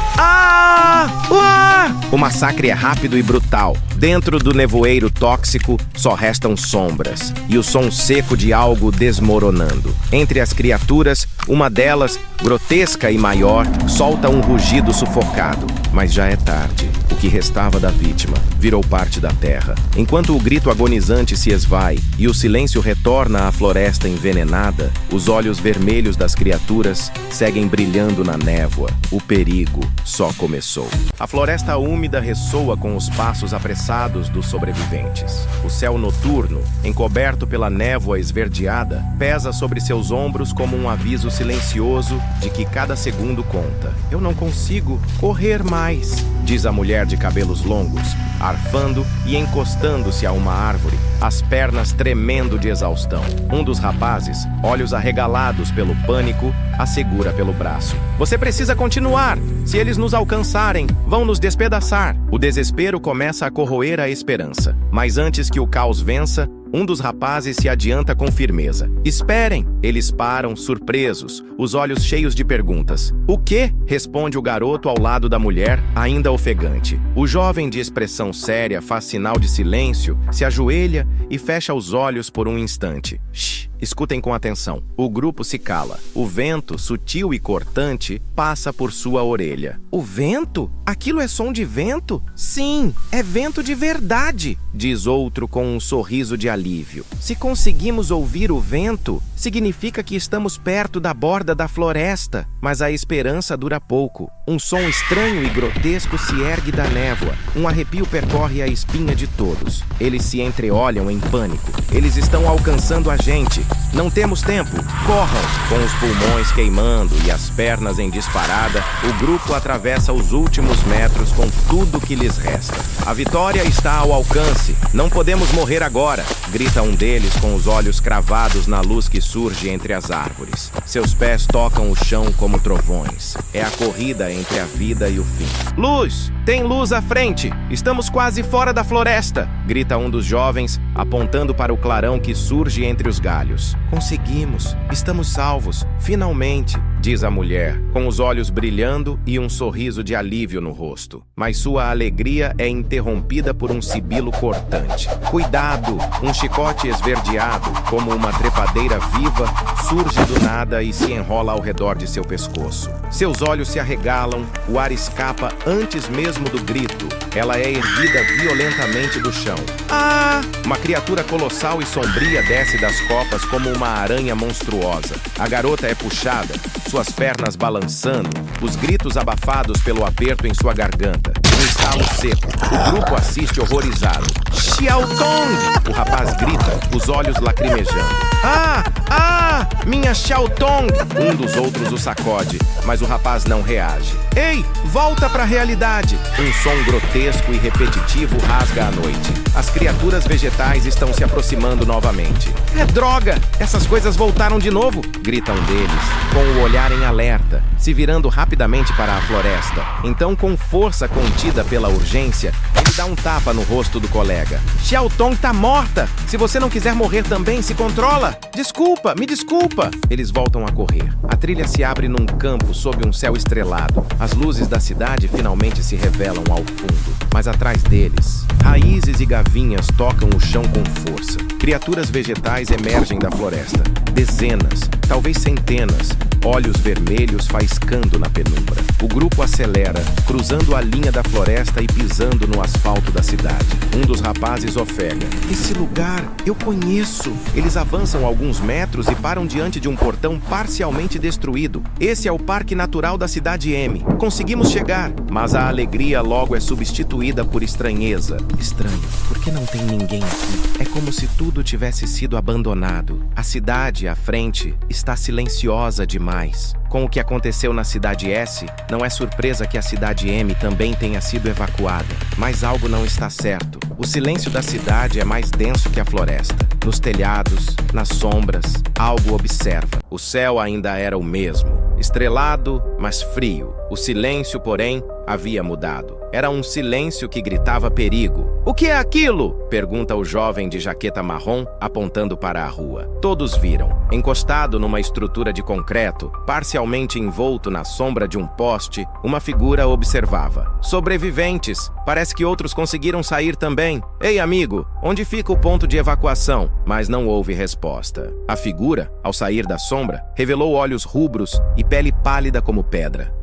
O massacre é rápido e brutal. Dentro do nevoeiro tóxico, só restam sombras e o som seco de algo desmoronando. Entre as criaturas, uma delas, grotesca e maior, solta um rugido sufocado. Mas já é tarde. O que restava da vítima virou parte da terra. Enquanto o grito agonizante se esvai e o silêncio retorna à floresta envenenada, os olhos vermelhos das criaturas seguem brilhando na névoa. O perigo só começou. A floresta úmida ressoa com os passos apressados dos sobreviventes. O céu noturno, encoberto pela névoa esverdeada, pesa sobre seus ombros como um aviso silencioso de que cada segundo conta. Eu não consigo correr mais, diz a mulher de cabelos longos, arfando e encostando-se a uma árvore, as pernas tremendo de exaustão. Um dos rapazes, olhos arregalados pelo pânico, a segura pelo braço. Você precisa continuar! Se eles nos alcançarem, vão nos despedaçar. O desespero começa a corroer a esperança. Mas antes que o caos vença, Um dos rapazes se adianta com firmeza. Esperem! Eles param, surpresos, os olhos cheios de perguntas. O quê? Responde o garoto ao lado da mulher, ainda ofegante. O jovem de expressão séria faz sinal de silêncio, se ajoelha e fecha os olhos por um instante. Shhh! Escutem com atenção. O grupo se cala. O vento, sutil e cortante, passa por sua orelha. O vento? Aquilo é som de vento? Sim, é vento de verdade, diz outro com um sorriso de alívio. Se conseguimos ouvir o vento, significa que estamos perto da borda da floresta, mas a esperança dura pouco. Um som estranho e grotesco se ergue da névoa. Um arrepio percorre a espinha de todos. Eles se entreolham em pânico. Eles estão alcançando a gente. Não temos tempo. Corram! Com os pulmões queimando e as pernas em disparada, o grupo atravessa os últimos metros com tudo que lhes resta. A vitória está ao alcance. Não podemos morrer agora, grita um deles com os olhos cravados na luz que surge entre as árvores. Seus pés tocam o chão como trovões. É a corrida entre a vida e o fim. Luz! Tem luz à frente! Estamos quase fora da floresta! Grita um dos jovens, apontando para o clarão que surge entre os galhos. Conseguimos! Estamos salvos! Finalmente! Diz a mulher, com os olhos brilhando e um sorriso de alívio no rosto. Mas sua alegria é interrompida por um sibilo cortante. Cuidado! Um chicote esverdeado, como uma trepadeira viva, surge do nada e se enrola ao redor de seu pescoço. Seus olhos se arregalam, o ar escapa antes mesmo do grito. Ela é erguida violentamente do chão. Ah! Uma criatura colossal e sombria desce das copas como uma aranha monstruosa. A garota é puxada, suas pernas balançando, os gritos abafados pelo aperto em sua garganta. Um estalo seco. O grupo assiste horrorizado. Xiaotong! O rapaz grita, os olhos lacrimejando. Ah! Ah! Minha Xiaotong! Um dos outros o sacode, mas o rapaz não reage. Ei! Volta pra realidade! Um som grotesco e repetitivo rasga a noite. As criaturas vegetais estão se aproximando novamente. É droga! Essas coisas voltaram de novo! Grita um deles, com o olhar em alerta, se virando rapidamente para a floresta. Então, com força contida pela urgência, ele dá um tapa no rosto do colega. Xiaotong tá morta! Se você não quiser morrer também, se controla! Desculpa, me desculpa! Eles voltam a correr. A trilha se abre num campo sob um céu estrelado. As luzes da cidade finalmente se revelam ao fundo. Mas atrás deles, raízes e gavinhas tocam o chão com força. Criaturas vegetais emergem da floresta. Dezenas, talvez centenas, olhos vermelhos faiscando na penumbra. O grupo acelera, cruzando a linha da floresta e pisando no asfalto da cidade. Um dos rapazes ofega. Esse lugar, eu conheço. Eles avançam alguns metros e param diante de um portão parcialmente destruído. Esse é o Parque Natural da Cidade M. Conseguimos chegar, mas a alegria logo é substituída por estranheza. Estranho, por que não tem ninguém aqui? É como se tudo tivesse sido abandonado. A cidade, à frente, está silenciosa demais. Com o que aconteceu na Cidade S, não é surpresa que a Cidade M também tenha sido evacuada. Mas algo não está certo. O silêncio da cidade é mais denso que a floresta. Nos telhados, nas sombras, algo observa. O céu ainda era o mesmo. Estrelado, mas frio. O silêncio, porém, havia mudado. Era um silêncio que gritava perigo. O que é aquilo? Pergunta o jovem de jaqueta marrom, apontando para a rua. Todos viram. Encostado numa estrutura de concreto, parcialmente envolto na sombra de um poste, uma figura observava. Sobreviventes! Parece que outros conseguiram sair também. Ei, amigo, onde fica o ponto de evacuação? Mas não houve resposta. A figura, ao sair da sombra, revelou olhos rubros e pele pálida como pedra.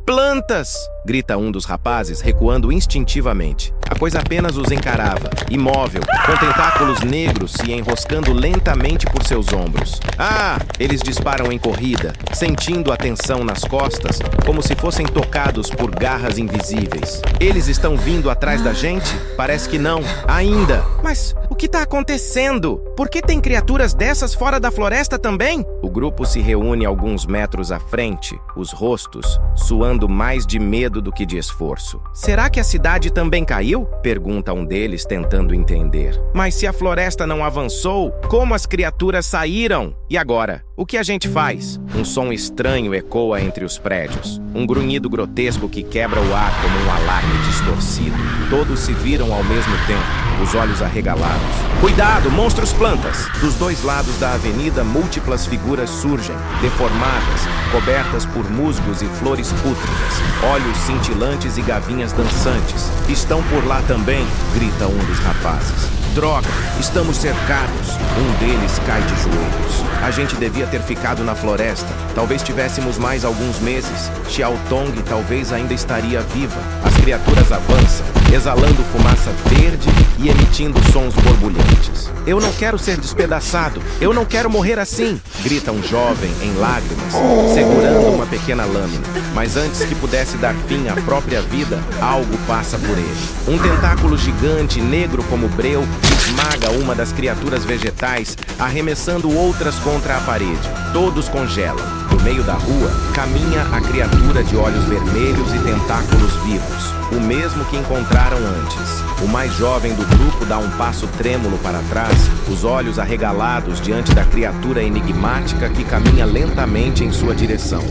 Plantas! Grita um dos rapazes, recuando instintivamente. A coisa apenas os encarava, imóvel, com tentáculos negros se enroscando lentamente por seus ombros. Ah! Eles disparam em corrida, sentindo a tensão nas costas, como se fossem tocados por garras invisíveis. Eles estão vindo atrás da gente? Parece que não. Ainda. Mas o que está acontecendo? Por que tem criaturas dessas fora da floresta também? O grupo se reúne alguns metros à frente, os rostos suando mais de medo do que de esforço. Será que a cidade também caiu? Pergunta um deles, tentando entender. Mas se a floresta não avançou, como as criaturas saíram? E agora? O que a gente faz? Um som estranho ecoa entre os prédios. Um grunhido grotesco que quebra o ar como um alarme distorcido. Todos se viram ao mesmo tempo, os olhos arregalados. Cuidado, monstros plantas! Dos dois lados da avenida, múltiplas figuras surgem, deformadas, cobertas por musgos e flores pútridas, olhos cintilantes e gavinhas dançantes. Estão por lá também, grita um dos rapazes. Droga, estamos cercados. Um deles cai de joelhos. A gente devia ter ficado na floresta. Talvez tivéssemos mais alguns meses. Xiao Tong talvez ainda estaria viva. As criaturas avançam, exalando fumaça verde e emitindo sons borbulhantes. Eu não quero ser despedaçado. Eu não quero morrer assim, grita um jovem em lágrimas, segurando uma pequena lâmina. Mas antes que pudesse dar fim à própria vida, algo passa por ele. Um tentáculo gigante, negro como breu, esmaga uma das criaturas vegetais, arremessando outras contra a parede. Todos congelam. No meio da rua, caminha a criatura de olhos vermelhos e tentáculos vivos, o mesmo que encontraram antes. O mais jovem do grupo dá um passo trêmulo para trás, os olhos arregalados diante da criatura enigmática que caminha lentamente em sua direção.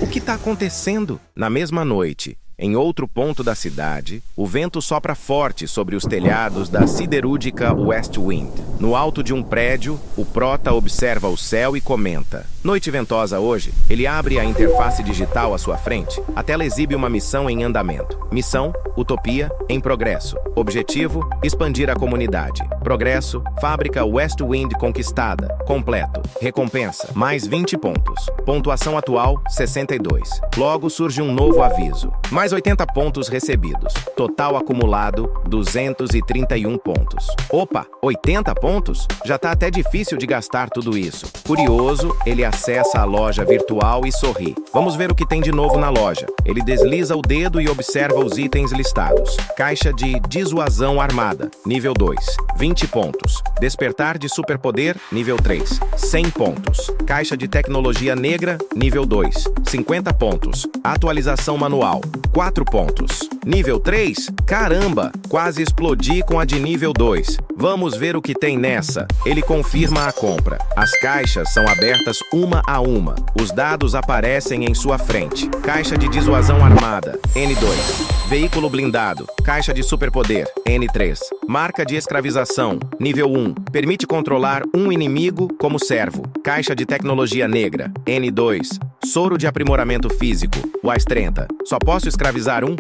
O que está acontecendo? Na mesma noite, em outro ponto da cidade, o vento sopra forte sobre os telhados da siderúrgica West Wind. No alto de um prédio, o prota observa o céu e comenta. Noite ventosa hoje. Ele abre a interface digital à sua frente. A tela exibe uma missão em andamento. Missão, Utopia, em progresso. Objetivo, expandir a comunidade. Progresso, fábrica West Wind conquistada. Completo. Recompensa, mais 20 pontos. Pontuação atual, 62. Logo surge um novo aviso. Mais 80 pontos recebidos. Total acumulado, 231 pontos. Opa, 80 pontos? Já tá até difícil de gastar tudo isso. Curioso, ele acessa a loja virtual e sorri. Vamos ver o que tem de novo na loja. Ele desliza o dedo e observa os itens listados. Caixa de dissuasão armada, nível 2, 20 pontos. Despertar de superpoder, nível 3, 100 pontos. Caixa de tecnologia negra, nível 2, 50 pontos. Atualização manual, 4 pontos. Nível 3? Caramba, quase explodi com a de nível 2. Vamos ver o que tem nessa. Ele confirma a compra. As caixas são abertas uma a uma. Os dados aparecem em sua frente. Caixa de dissuasão armada, N2. Veículo blindado, caixa de superpoder, N3. Marca de escravização, nível 1. Permite controlar um inimigo como servo. Caixa de tecnologia negra, N2. Soro de aprimoramento físico, WAS-30. Só posso escravizar um?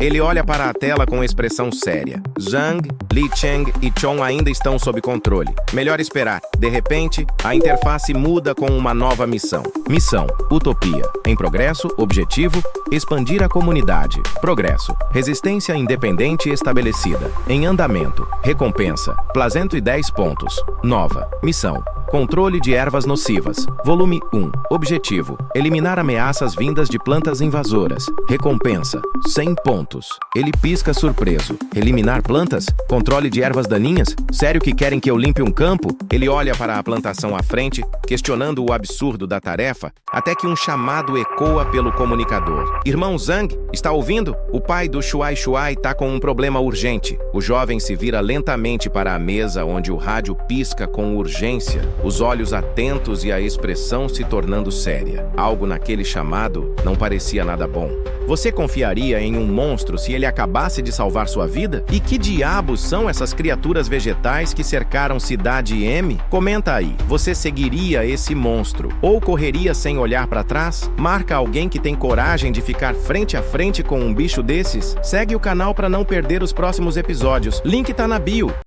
Ele olha para a tela com expressão séria. Zhang, Li Cheng e Chong ainda estão sob controle. Melhor esperar. De repente, a interface muda com uma nova missão. Missão, Utopia. Em progresso, objetivo, expandir a comunidade. Progresso, resistência independente estabelecida. Em andamento, recompensa, +110 pontos. Nova, missão. Controle de ervas nocivas. Volume 1. Objetivo: eliminar ameaças vindas de plantas invasoras. Recompensa: 100 pontos. Ele pisca surpreso. Eliminar plantas? Controle de ervas daninhas? Sério que querem que eu limpe um campo? Ele olha para a plantação à frente, questionando o absurdo da tarefa, até que um chamado ecoa pelo comunicador. Irmão Zhang, está ouvindo? O pai do Shuai Shuai está com um problema urgente. O jovem se vira lentamente para a mesa onde o rádio pisca com urgência, os olhos atentos e a expressão se tornando séria. Algo naquele chamado não parecia nada bom. Você confiaria em um monstro se ele acabasse de salvar sua vida? E que diabos são essas criaturas vegetais que cercaram Cidade M? Comenta aí, você seguiria esse monstro ou correria sem olhar para trás? Marca alguém que tem coragem de ficar frente a frente com um bicho desses? Segue o canal para não perder os próximos episódios. Link tá na bio.